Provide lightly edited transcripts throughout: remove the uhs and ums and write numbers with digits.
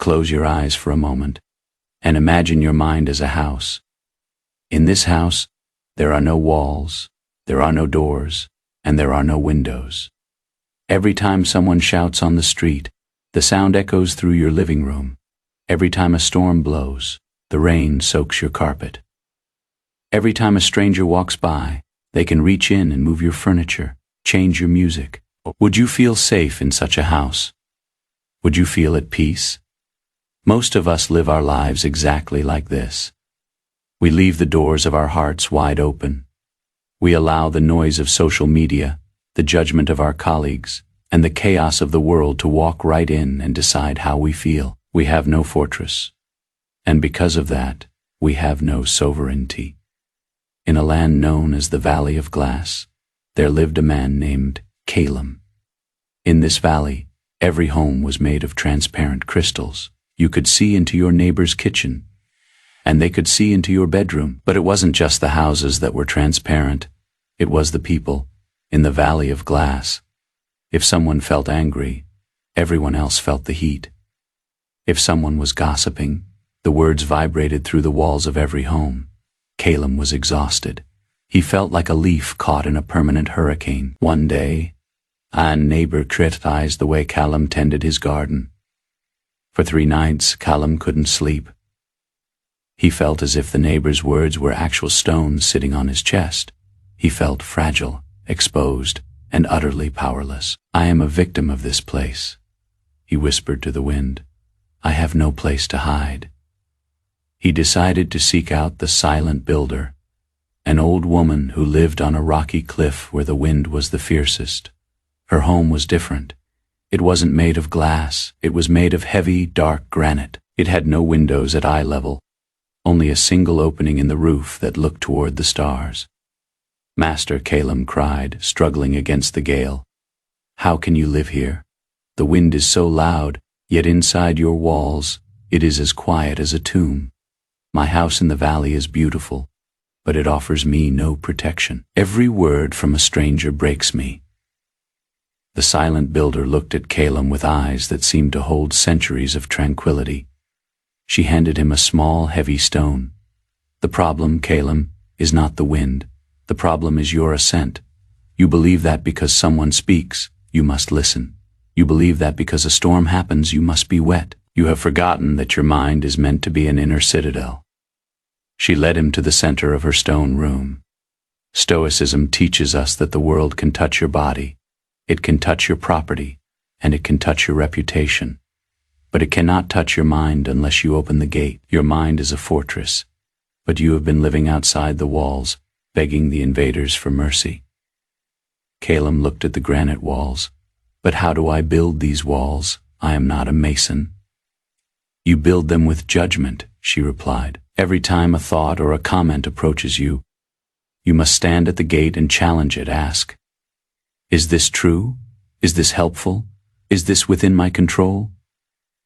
Close your eyes for a moment and imagine your mind as a house. In this house, there are no walls, there are no doors, and there are no windows. Every time someone shouts on the street, the sound echoes through your living room. Every time a storm blows, the rain soaks your carpet. Every time a stranger walks by, they can reach in and move your furniture, change your music. Would you feel safe in such a house? Would you feel at peace? Most of us live our lives exactly like this. We leave the doors of our hearts wide open. We allow the noise of social media, the judgment of our colleagues, and the chaos of the world to walk right in and decide how we feel. We have no fortress. And because of that, we have no sovereignty. In a land known as the Valley of Glass, there lived a man named Calum. In this valley, every home was made of transparent crystals. You could see into your neighbor's kitchen, and they could see into your bedroom. But it wasn't just the houses that were transparent. It was the people in the Valley of Glass. If someone felt angry, everyone else felt the heat. If someone was gossiping, the words vibrated through the walls of every home. Calum was exhausted. He felt like a leaf caught in a permanent hurricane. One day, a neighbor criticized the way Calum tended his garden. For 3 nights, Calum couldn't sleep. He felt as if the neighbor's words were actual stones sitting on his chest. He felt fragile, exposed, and utterly powerless. I am a victim of this place, he whispered to the wind. I have no place to hide. He decided to seek out the silent builder, an old woman who lived on a rocky cliff where the wind was the fiercest. Her home was different. It wasn't made of glass. It was made of heavy, dark granite. It had no windows at eye level, only a single opening in the roof that looked toward the stars. Master, Calum cried, struggling against the gale. How can you live here? The wind is so loud, yet inside your walls, it is as quiet as a tomb. My house in the valley is beautiful, but it offers me no protection. Every word from a stranger breaks me. The silent builder looked at Calum with eyes that seemed to hold centuries of tranquility. She handed him a small, heavy stone. The problem, Calum, is not the wind. The problem is your assent. You believe that because someone speaks, you must listen. You believe that because a storm happens, you must be wet. You have forgotten that your mind is meant to be an inner citadel. She led him to the center of her stone room. Stoicism teaches us that the world can touch your body, it can touch your property, and it can touch your reputation. But it cannot touch your mind unless you open the gate. Your mind is a fortress, but you have been living outside the walls, begging the invaders for mercy. Calum looked at the granite walls. But how do I build these walls? I am not a mason. You build them with judgment, she replied. Every time a thought or a comment approaches you, you must stand at the gate and challenge it. Ask, is this true? Is this helpful? Is this within my control?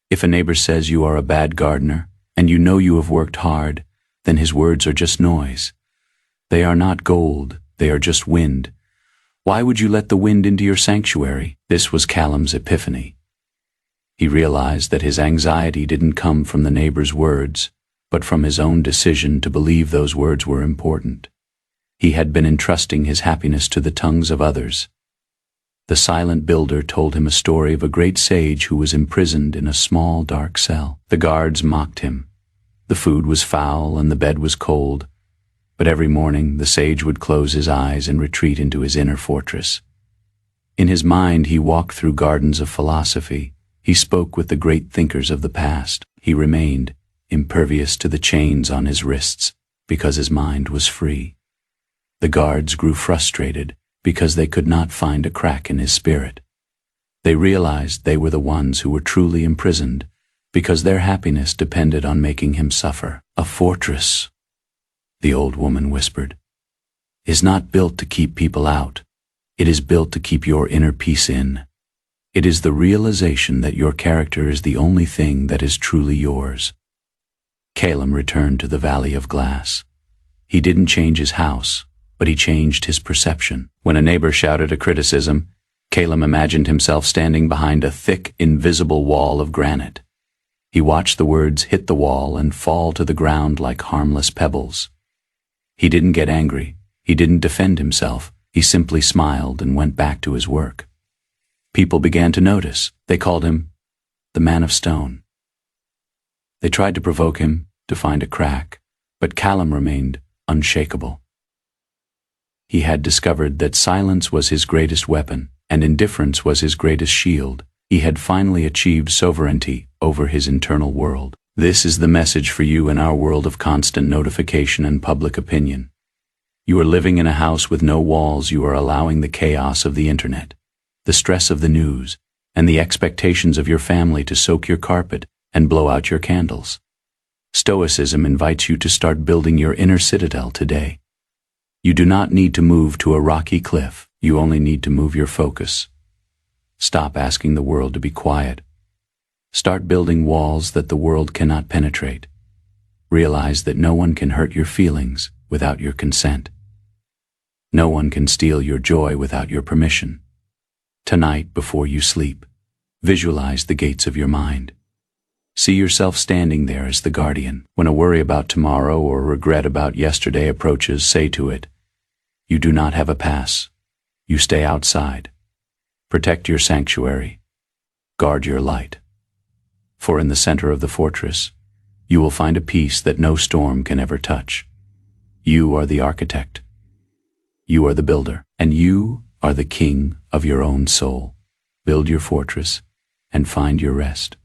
If a neighbor says you are a bad gardener, and you know you have worked hard, then his words are just noise. They are not gold, they are just wind. Why would you let the wind into your sanctuary? This was Calum's epiphany. He realized that his anxiety didn't come from the neighbor's words, but from his own decision to believe those words were important. He had been entrusting his happiness to the tongues of others. The silent builder told him a story of a great sage who was imprisoned in a small, dark cell. The guards mocked him. The food was foul and the bed was cold, but every morning the sage would close his eyes and retreat into his inner fortress. In his mind he walked through gardens of philosophy. He spoke with the great thinkers of the past. He remained impervious to the chains on his wrists because his mind was free. The guards grew frustrated because they could not find a crack in his spirit. They realized they were the ones who were truly imprisoned because their happiness depended on making him suffer. A fortress, the old woman whispered, is not built to keep people out. It is built to keep your inner peace in. It is the realization that your character is the only thing that is truly yours. Calum returned to the Valley of Glass. He didn't change his house, but he changed his perception. When a neighbor shouted a criticism, Calum imagined himself standing behind a thick, invisible wall of granite. He watched the words hit the wall and fall to the ground like harmless pebbles. He didn't get angry. He didn't defend himself. He simply smiled and went back to his work. People began to notice. They called him the man of stone. They tried to provoke him, to find a crack, but Callum remained unshakable. He had discovered that silence was his greatest weapon, and indifference was his greatest shield. He had finally achieved sovereignty over his internal world. This is the message for you in our world of constant notification and public opinion. You are living in a house with no walls. You are allowing the chaos of the internet, the stress of the news, and the expectations of your family to soak your carpet and blow out your candles. Stoicism invites you to start building your inner citadel today. You do not need to move to a rocky cliff. You only need to move your focus. Stop asking the world to be quiet. Start building walls that the world cannot penetrate. Realize that no one can hurt your feelings without your consent. No one can steal your joy without your permission. Tonight, before you sleep, visualize the gates of your mind. See yourself standing there as the guardian. When a worry about tomorrow or regret about yesterday approaches, say to it, "You do not have a pass. You stay outside. Protect your sanctuary. Guard your light. For in the center of the fortress, you will find a peace that no storm can ever touch. You are the architect. You are the builder, and you are the king of your own soul. Build your fortress and find your rest."